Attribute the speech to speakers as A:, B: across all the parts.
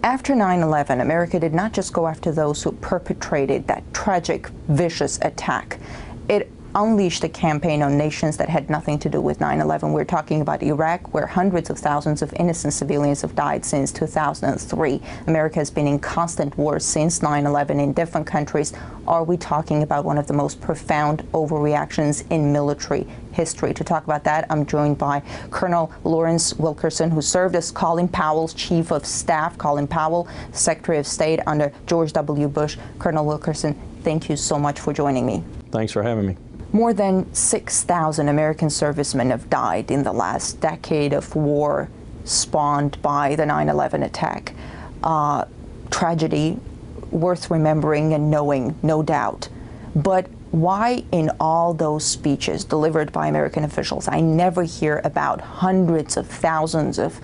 A: After 9/11, America did not just go after those who perpetrated that tragic, vicious attack. It unleashed a campaign on nations that had nothing to do with 9/11. We're talking about Iraq, where hundreds of thousands of innocent civilians have died since 2003. America has been in constant war since 9/11 in different countries. Are we talking about one of the most profound overreactions in military history? To talk about that, I'm joined by Colonel Lawrence Wilkerson, who served as Colin Powell's Chief of Staff. Colin Powell, Secretary of State under George W. Bush. Colonel Wilkerson, thank you so much for joining me.
B: Thanks for having me.
A: More than 6,000 American servicemen have died in the last decade of war spawned by the 9/11 attack. Tragedy worth remembering and knowing, no doubt. But why in all those speeches delivered by American officials, I never hear about hundreds of thousands of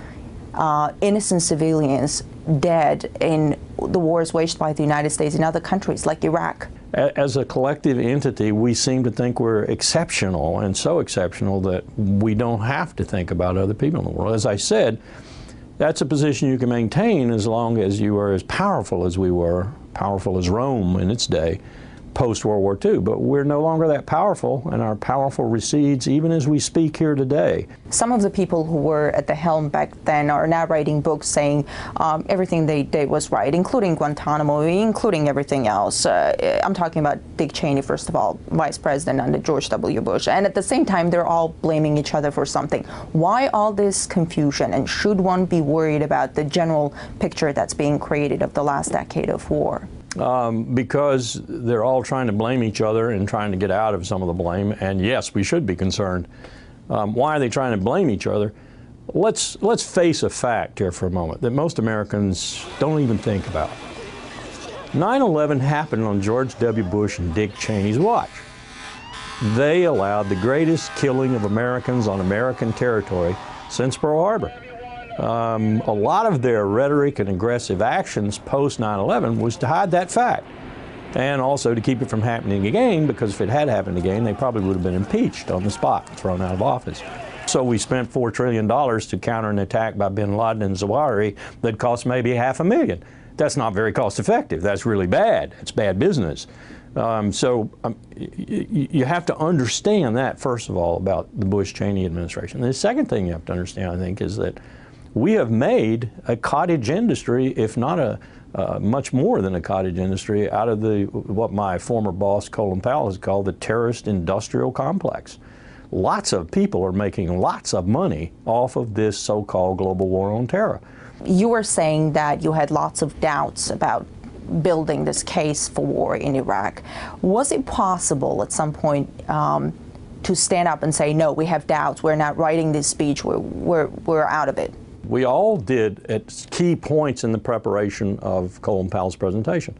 A: innocent civilians dead in the wars waged by the United States in other countries like Iraq?
B: As a collective entity, we seem to think we're exceptional, and so exceptional that we don't have to think about other people in the world. As I said, that's a position you can maintain as long as you are as powerful as we were, powerful as Rome in its day, post-World War II. But we're no longer that powerful, and our powerful recedes even as we speak here today.
A: Some of the people who were at the helm back then are now writing books saying everything they did was right, including Guantanamo, including everything else. I'm talking about Dick Cheney, first of all, Vice President under George W. Bush. And at the same time, they're all blaming each other for something. Why all this confusion? And should one be worried about the general picture that's being created of the last decade of war?
B: Because they're all trying to blame each other and trying to get out of some of the blame. And yes, we should be concerned. Why are they trying to blame each other? Let's face a fact here for a moment that most Americans don't even think about. 9/11 happened on George W. Bush and Dick Cheney's watch. They allowed the greatest killing of Americans on American territory since Pearl Harbor. A lot of their rhetoric and aggressive actions post 9/11 was to hide that fact, and also to keep it from happening again, because if it had happened again, they probably would have been impeached on the spot, thrown out of office. So we spent $4 trillion to counter an attack by bin Laden and Zawahiri that cost maybe $500,000. That's not very cost effective. That's really bad. It's bad business. You have to understand that, first of all, about the Bush-Cheney administration. And the second thing you have to understand, I think, is that we have made a cottage industry, if not much more than a cottage industry, out of what my former boss, Colin Powell, has called the terrorist industrial complex. Lots of people are making lots of money off of this so-called global war on terror.
A: You were saying that you had lots of doubts about building this case for war in Iraq. Was it possible at some point to stand up and say, no, we have doubts, we're not writing this speech, we're out of it?
B: We all did at key points in the preparation of Colin Powell's presentation.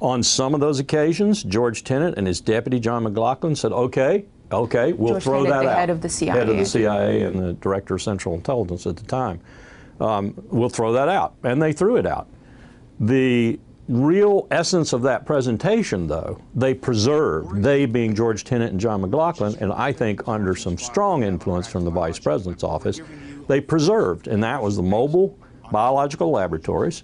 B: On some of those occasions, George Tenet and his deputy, John McLaughlin, said, okay, we'll
A: George
B: throw
A: Tenet,
B: that out.
A: Head of the CIA.
B: Head of the CIA and the Director of Central Intelligence at the time. We'll throw that out. And they threw it out. The real essence of that presentation, though, they preserved, they being George Tenet and John McLaughlin, and I think under some strong influence from the Vice President's office, they preserved, and that was the mobile biological laboratories,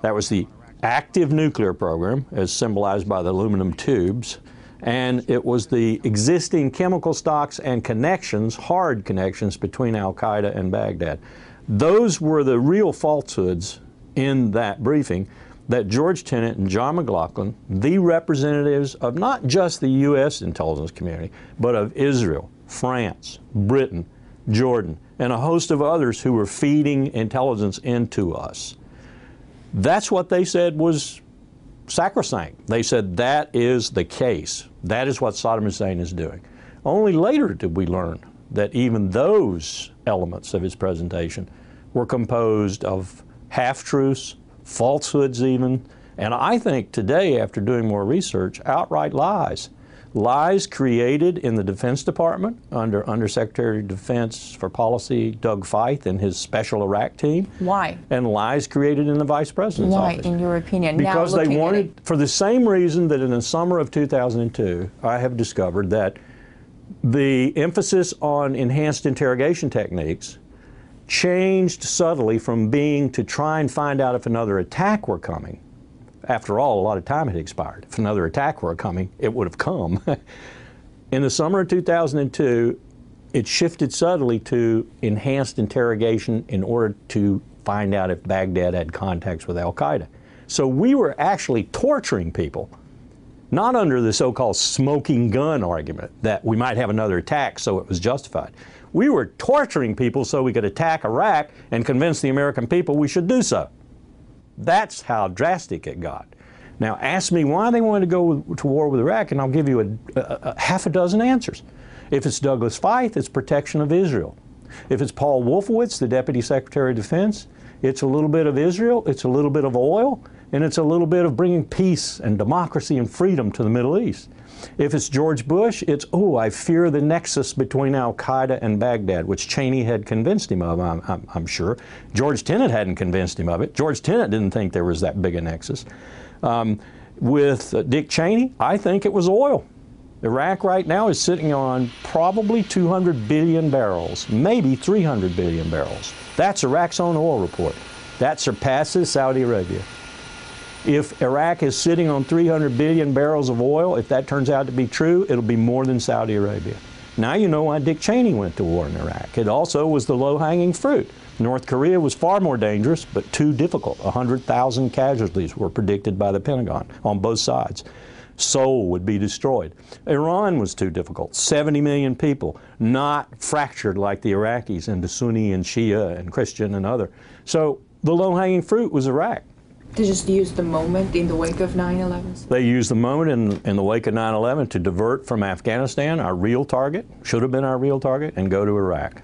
B: that was the active nuclear program, as symbolized by the aluminum tubes, and it was the existing chemical stocks and connections, hard connections, between Al-Qaeda and Baghdad. Those were the real falsehoods in that briefing that George Tenet and John McLaughlin, the representatives of not just the U.S. intelligence community, but of Israel, France, Britain, Jordan, and a host of others who were feeding intelligence into us. That's what they said was sacrosanct. They said that is the case. That is what Saddam Hussein is doing. Only later did we learn that even those elements of his presentation were composed of half-truths, falsehoods even, and I think today, after doing more research, outright lies. Lies created in the Defense Department under Undersecretary of Defense for Policy Doug Feith and his special Iraq team.
A: Why?
B: And lies created in the Vice President's office.
A: Why, in your opinion?
B: Because they wanted, for the same reason that in the summer of 2002, I have discovered that the emphasis on enhanced interrogation techniques changed subtly from being to try and find out if another attack were coming. After all, a lot of time had expired. If another attack were coming, it would have come. In the summer of 2002, it shifted subtly to enhanced interrogation in order to find out if Baghdad had contacts with al-Qaeda. So we were actually torturing people, not under the so-called smoking gun argument that we might have another attack so it was justified. We were torturing people so we could attack Iraq and convince the American people we should do so. That's how drastic it got. Now ask me why they wanted to go to war with Iraq and I'll give you a half a dozen answers. If it's Douglas Feith, it's protection of Israel. If it's Paul Wolfowitz, the Deputy Secretary of Defense, it's a little bit of Israel, it's a little bit of oil, and it's a little bit of bringing peace and democracy and freedom to the Middle East. If it's George Bush, it's, oh, I fear the nexus between al-Qaeda and Baghdad, which Cheney had convinced him of, I'm sure. George Tenet hadn't convinced him of it. George Tenet didn't think there was that big a nexus. With Dick Cheney, I think it was oil. Iraq right now is sitting on probably 200 billion barrels, maybe 300 billion barrels. That's Iraq's own oil report. That surpasses Saudi Arabia. If Iraq is sitting on 300 billion barrels of oil, if that turns out to be true, it'll be more than Saudi Arabia. Now you know why Dick Cheney went to war in Iraq. It also was the low-hanging fruit. North Korea was far more dangerous, but too difficult. 100,000 casualties were predicted by the Pentagon on both sides. Seoul would be destroyed. Iran was too difficult. 70 million people, not fractured like the Iraqis into Sunni and Shia and Christian and other. So the low-hanging fruit was Iraq.
A: They just used the moment in the wake of 9/11?
B: They used the moment in the wake of 9/11 to divert from Afghanistan, our real target, should have been our real target, and go to Iraq.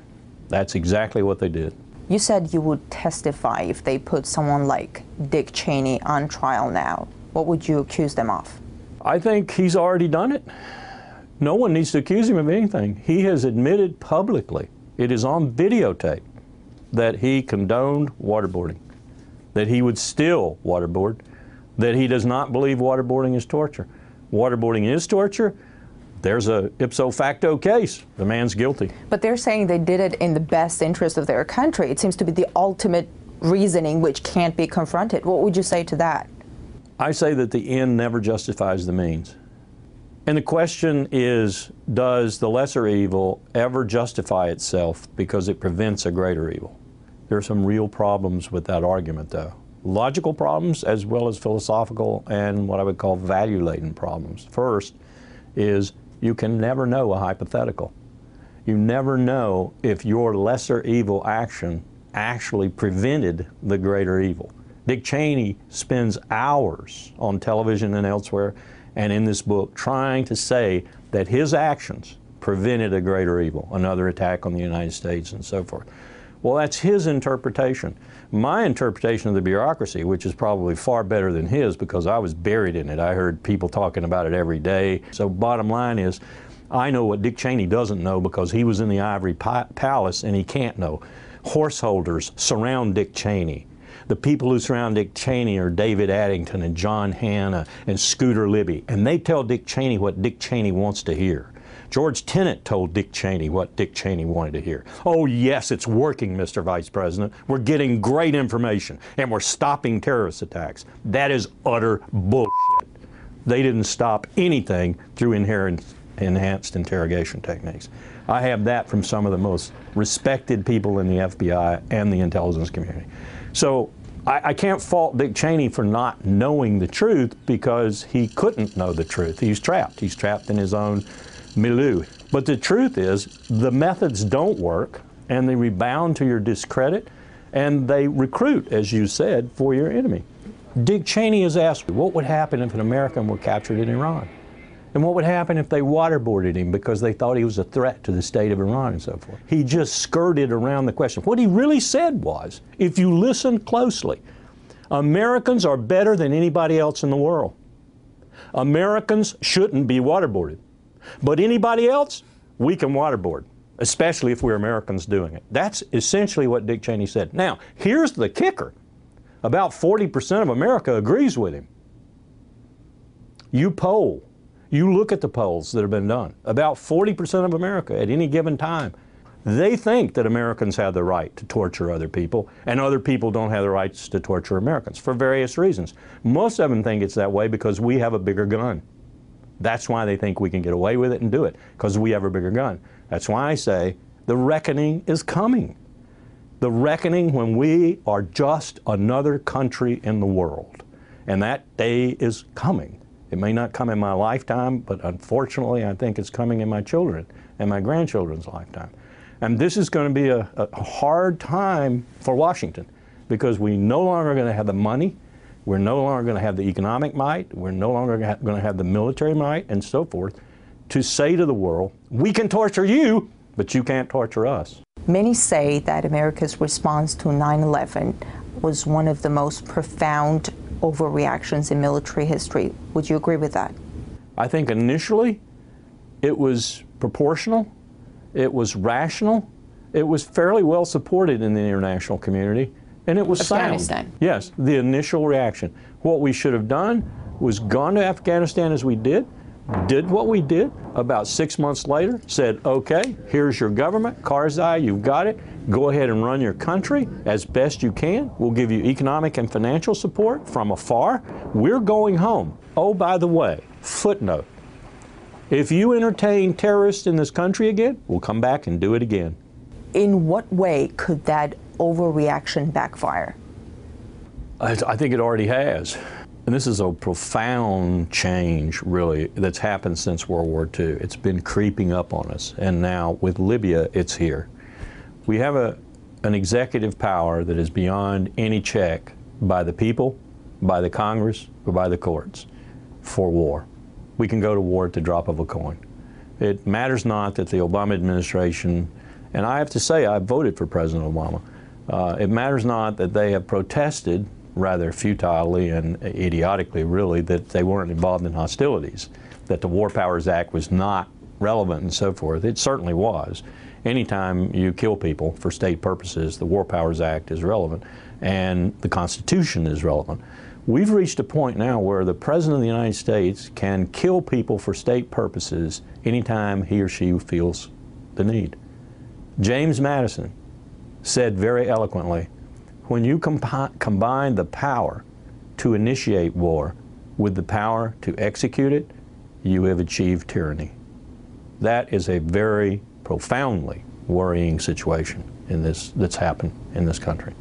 B: That's exactly what they did.
A: You said you would testify if they put someone like Dick Cheney on trial now. What would you accuse them of?
B: I think he's already done it. No one needs to accuse him of anything. He has admitted publicly, it is on videotape, that he condoned waterboarding, that he would still waterboard, that he does not believe waterboarding is torture. Waterboarding is torture. There's a ipso facto case. The man's guilty.
A: But they're saying they did it in the best interest of their country. It seems to be the ultimate reasoning which can't be confronted. What would you say to that?
B: I say that the end never justifies the means. And the question is, does the lesser evil ever justify itself because it prevents a greater evil? There are some real problems with that argument, though. Logical problems as well as philosophical and what I would call value-laden problems. First is you can never know a hypothetical. You never know if your lesser evil action actually prevented the greater evil. Dick Cheney spends hours on television and elsewhere and in this book trying to say that his actions prevented a greater evil, another attack on the United States and so forth. Well, that's his interpretation. My interpretation of the bureaucracy, which is probably far better than his because I was buried in it. I heard people talking about it every day. So bottom line is, I know what Dick Cheney doesn't know because he was in the ivory palace and he can't know. Horse holders surround Dick Cheney. The people who surround Dick Cheney are David Addington and John Hanna and Scooter Libby, and they tell Dick Cheney what Dick Cheney wants to hear. George Tenet told Dick Cheney what Dick Cheney wanted to hear. Oh yes, it's working, Mr. Vice President. We're getting great information, and we're stopping terrorist attacks. That is utter bullshit. They didn't stop anything through enhanced interrogation techniques. I have that from some of the most respected people in the FBI and the intelligence community. So I can't fault Dick Cheney for not knowing the truth because he couldn't know the truth. He's trapped. He's trapped in his own milieu. But the truth is the methods don't work and they rebound to your discredit and they recruit, as you said, for your enemy. Dick Cheney is asked, what would happen if an American were captured in Iran? And what would happen if they waterboarded him because they thought he was a threat to the state of Iran and so forth? He just skirted around the question. What he really said was, if you listen closely, Americans are better than anybody else in the world. Americans shouldn't be waterboarded. But anybody else, we can waterboard, especially if we're Americans doing it. That's essentially what Dick Cheney said. Now, here's the kicker. About 40% of America agrees with him. You look at the polls that have been done. About 40% of America at any given time They think that Americans have the right to torture other people, and other people don't have the rights to torture Americans for various reasons. Most of them think it's that way because we have a bigger gun. That's why they think we can get away with it and do it, because we have a bigger gun. That's why I say the reckoning is coming. The reckoning when we are just another country in the world. And that day is coming. It may not come in my lifetime, but unfortunately I think it's coming in my children and my grandchildren's lifetime. And this is going to be a hard time for Washington, because we no longer are going to have the money, we're no longer going to have the economic might, we're no longer going to have the military might and so forth to say to the world, we can torture you, but you can't torture us.
A: Many say that America's response to 9/11 was one of the most profound overreactions in military history. Would you agree with that?
B: I think initially it was proportional, it was rational, it was fairly well supported in the international community, and it was sound. Yes, the initial reaction. What we should have done was gone to Afghanistan as we did what we did. About 6 months later, said, okay, here's your government, Karzai, you've got it. Go ahead and run your country as best you can. We'll give you economic and financial support from afar. We're going home. Oh, by the way, footnote, if you entertain terrorists in this country again, we'll come back and do it again.
A: In what way could that overreaction backfire?
B: I think it already has. And this is a profound change, really, that's happened since World War II. It's been creeping up on us, and now with Libya, it's here. We have an executive power that is beyond any check by the people, by the Congress, or by the courts for war. We can go to war at the drop of a coin. It matters not that the Obama administration, and I have to say I voted for President Obama, it matters not that they have protested rather futilely and idiotically, really, that they weren't involved in hostilities, that the War Powers Act was not relevant and so forth. It certainly was. Anytime you kill people for state purposes, the War Powers Act is relevant and the Constitution is relevant. We've reached a point now where the President of the United States can kill people for state purposes anytime he or she feels the need. James Madison said very eloquently, when you combine the power to initiate war with the power to execute it, you have achieved tyranny. That is a very profoundly worrying situation in this that's happened in this country.